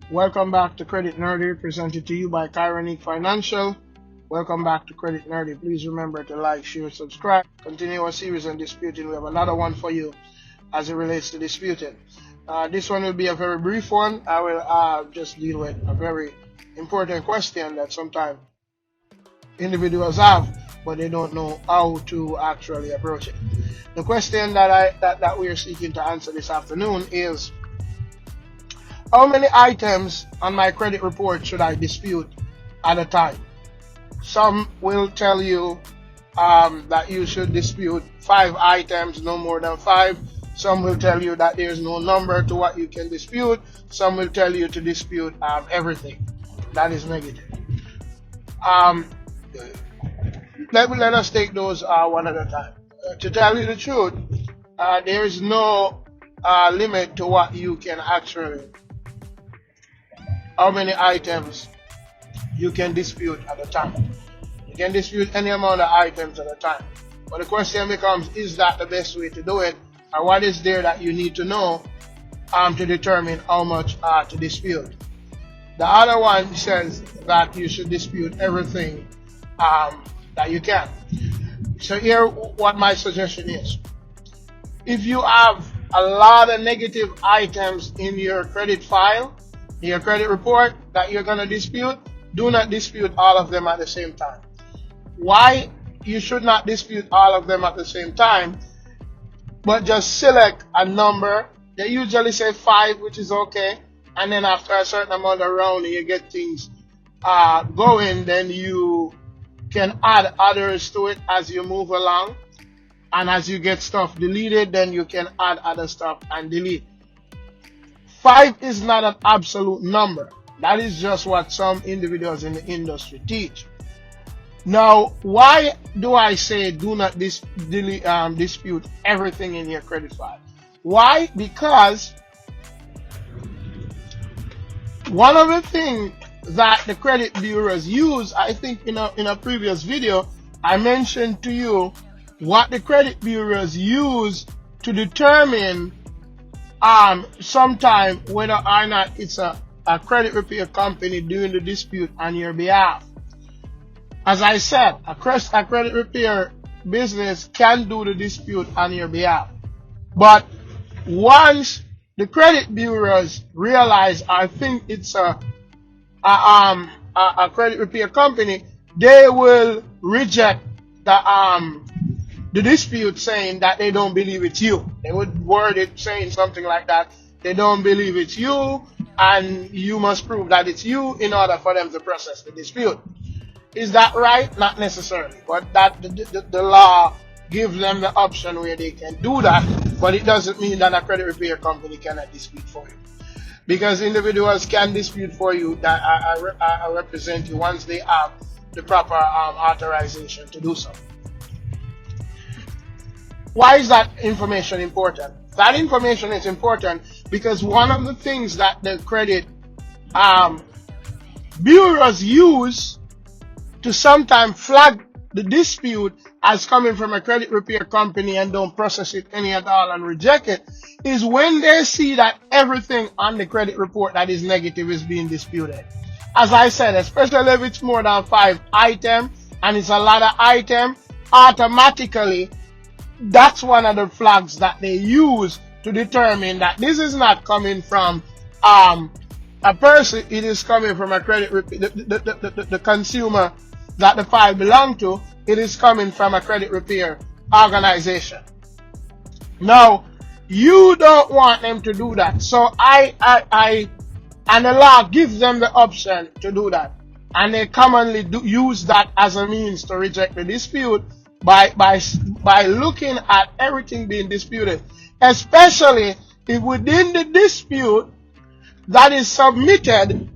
Welcome back to Credit Nerdy, presented to you by Chironic Financial. Welcome back to Credit Nerdy. Please remember to like, share, subscribe. Continue our series on disputing. We have another one for you as it relates to disputing. This one will be a very brief one. I will just deal with a very important question that sometimes individuals have, but they don't know how to actually approach it. The question that we are seeking to answer this afternoon is, how many items on my credit report should I dispute at a time? Some will tell you that you should dispute 5 items, no more than 5. Some will tell you that there's no number to what you can dispute. Some will tell you to dispute everything. That is negative. Let us take those one at a time. To tell you the truth, there is no limit to what you can actually, how many items you can dispute at a time. You can dispute any amount of items at a time. But the question becomes, is that the best way to do it? Or what is there that you need to know to determine how much to dispute? The other one says that you should dispute everything that you can. So here what my suggestion is. If you have a lot of negative items in your credit file, in your credit report that you're going to dispute, do not dispute all of them at the same time. Why you should not dispute all of them at the same time, but just select a number. They usually say 5, which is okay, and then after a certain amount of rounding, you get things going, then you can add others to it as you move along, and as you get stuff deleted, then you can add other stuff and delete. 5 is not an absolute number. That is just what some individuals in the industry teach. Now, why do I say do not dispute everything in your credit file? Why? Because one of the things that the credit bureaus use, I think in a previous video, I mentioned to you what the credit bureaus use to determine sometime whether or not it's a credit repair company doing the dispute on your behalf. As I said, a credit repair business can do the dispute on your behalf. But once the credit bureaus realize, I think it's a credit repair company, they will reject the dispute, saying that they don't believe it's you. They would word it saying something like that. They don't believe it's you, and you must prove that it's you in order for them to process the dispute. Is that right? Not necessarily, but that the law gives them the option where they can do that, but it doesn't mean that a credit repair company cannot dispute for you. Because individuals can dispute for you that I represent you once they have the proper authorization to do so. Why is that information important? That information is important because one of the things that the credit bureaus use to sometimes flag the dispute as coming from a credit repair company and don't process it any at all and reject it is when they see that everything on the credit report that is negative is being disputed. As I said, especially if it's more than 5 items and it's a lot of items, automatically that's one of the flags that they use to determine that this is not coming from a person, it is coming from a credit the consumer that the file belong to, it is coming from a credit repair organization. Now, you don't want them to do that. So and the law gives them the option to do that. And they commonly use that as a means to reject the dispute by looking at everything being disputed, especially if within the dispute that is submitted,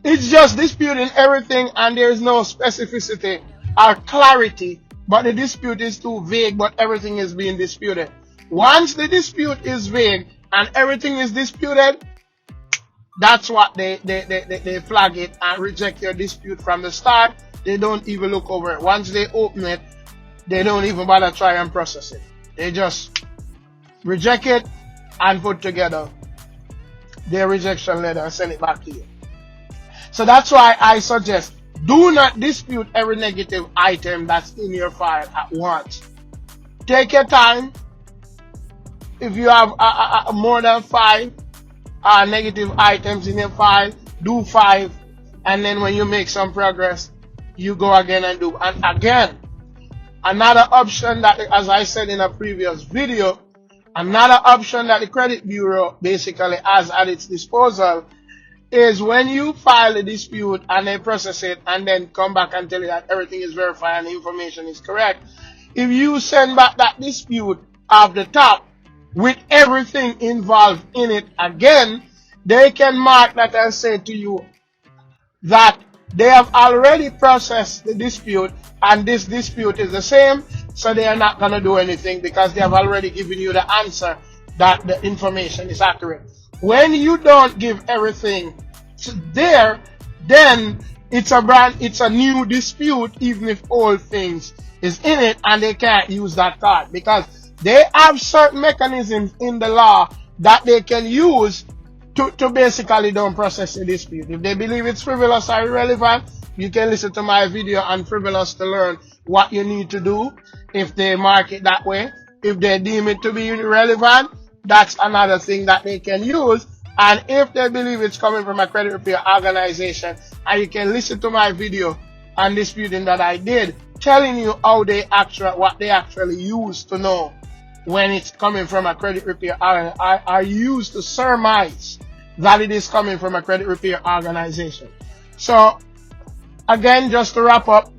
it's just disputing everything and there is no specificity or clarity, but the dispute is too vague, but everything is being disputed. Once the dispute is vague and everything is disputed, that's what they flag it and reject your dispute from the start. They don't even look over it. Once they open it, they don't even bother try and process it. They just reject it and put together their rejection letter and send it back to you. So that's why I suggest do not dispute every negative item that's in your file at once. Take your time. If you have more than 5 negative items in your file, do 5, and then when you make some progress, you go again and do. And again, another option that, as I said in a previous video, another option that the credit bureau basically has at its disposal is when you file a dispute and they process it and then come back and tell you that everything is verified and the information is correct. If you send back that dispute off the top with everything involved in it again, they can mark that and say to you that they have already processed the dispute and this dispute is the same, so they are not going to do anything because they have already given you the answer that the information is accurate. When you don't give everything there, then it's a new dispute, even if all things is in it, and they can't use that card because they have certain mechanisms in the law that they can use to basically don't process a dispute. If they believe it's frivolous or irrelevant, you can listen to my video on frivolous to learn what you need to do if they mark it that way. If they deem it to be irrelevant, that's another thing that they can use. And if they believe it's coming from a credit repair organization, and you can listen to my video on disputing that I did, telling you how what they actually use to know when it's coming from a credit repair. I used to surmise that it is coming from a credit repair organization. So again, just to wrap up,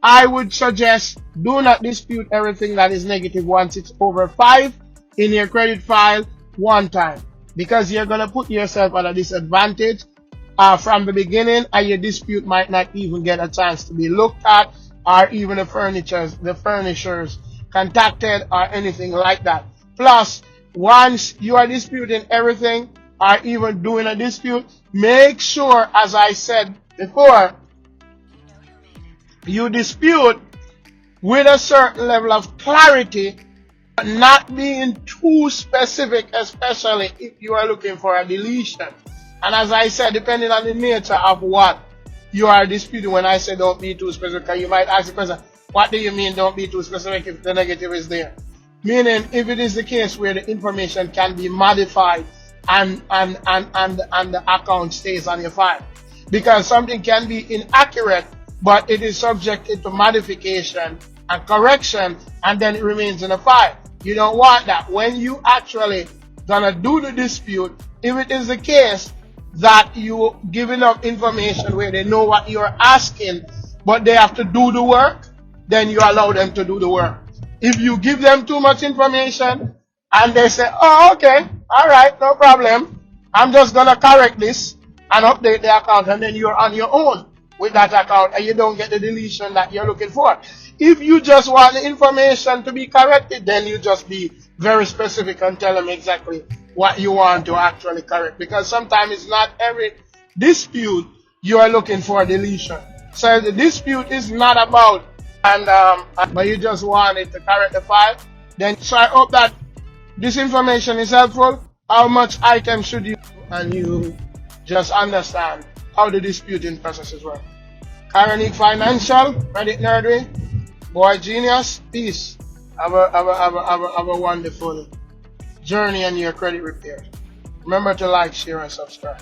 I would suggest do not dispute everything that is negative once it's over 5 in your credit file one time, because you're going to put yourself at a disadvantage from the beginning, and your dispute might not even get a chance to be looked at, or even the furnishers contacted or anything like that. Plus, once you are disputing everything or even doing a dispute, make sure, as I said before, you dispute with a certain level of clarity, but not being too specific, especially if you are looking for a deletion. And as I said, depending on the nature of what you are disputing, when I say don't be too specific, you might ask the question, what do you mean don't be too specific if the negative is there? Meaning, if it is the case where the information can be modified and the account stays on your file. Because something can be inaccurate, but it is subjected to modification and correction, and then it remains in the file. You don't want that. When you actually gonna do the dispute, if it is the case that you give enough information where they know what you're asking, but they have to do the work, then you allow them to do the work. If you give them too much information and they say, oh, okay, all right, no problem, I'm just gonna correct this and update the account, and then you're on your own with that account and you don't get the deletion that you're looking for. If you just want the information to be corrected, then you just be very specific and tell them exactly what you want to actually correct, because sometimes it's not every dispute you are looking for a deletion. So the dispute is not about but you just want it to correct the file, then so I hope that this information is helpful. How much items should you, and you just understand how the disputing processes work. Ironic Financial, Credit Nerdery, Boy Genius, peace. Have a wonderful journey on your credit repair. Remember to like, share, and subscribe.